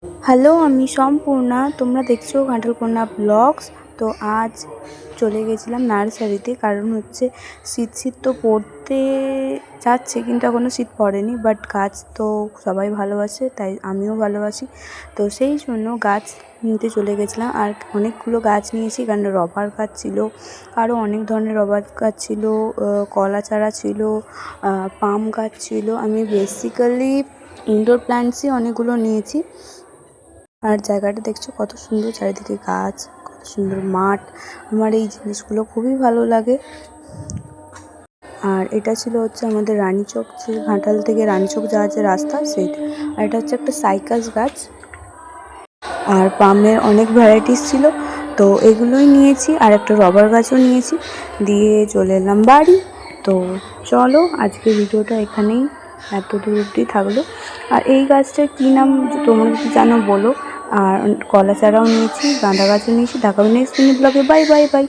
Hello, আমি সম্পূর্ণা। তোমরা দেখছো ঘাটালকন্যা ব্লগস। তো আজ চলে গেছিলাম নার্সারিতে, কারণ হচ্ছে শীত তো পড়তে যাচ্ছে, কিন্তু এখনও শীত পড়েনি। বাট গাছ তো সবাই ভালোবাসে, তাই আমিও ভালোবাসি। তো সেই জন্য গাছ নিতে চলে গেছিলাম। আর অনেকগুলো গাছ নিয়েছি, কারণ রবার গাছ ছিল, আরও অনেক ধরনের রবার গাছ ছিল, কলা চারা ছিল, পাম গাছ ছিল। আমি বেসিক্যালি ইনডোর প্ল্যান্টসই অনেকগুলো নিয়েছি। আর জায়গাটা দেখছো কত সুন্দর, চারিদিকে গাছ, কত সুন্দর মাঠ। আমার এই জিনিসগুলো খুবই ভালো লাগে। আর এটা ছিল হচ্ছে আমাদের রানীচক, যে ঘাটাল থেকে রানীচক যাওয়ার যে রাস্তা, সেইটা। আর এটা হচ্ছে একটা সাইকাস গাছ। আর পামের অনেক ভ্যারাইটিস ছিল, তো এগুলোই নিয়েছি। আর একটা রবার গাছও নিয়েছি, দিয়ে চলে এলাম বাড়ি। তো চলো, আজকে ভিডিওটা এখানেই এত দূর অবধি থাকলো। আর এই গাছটার কী নাম তোমরা যদি জানো বলো। আর কলা চারাও নিয়েছি, গাঁদা গাছও নিয়েছি। দেখা হবে নেক্সট মিনি ব্লগে। Bye bye bye.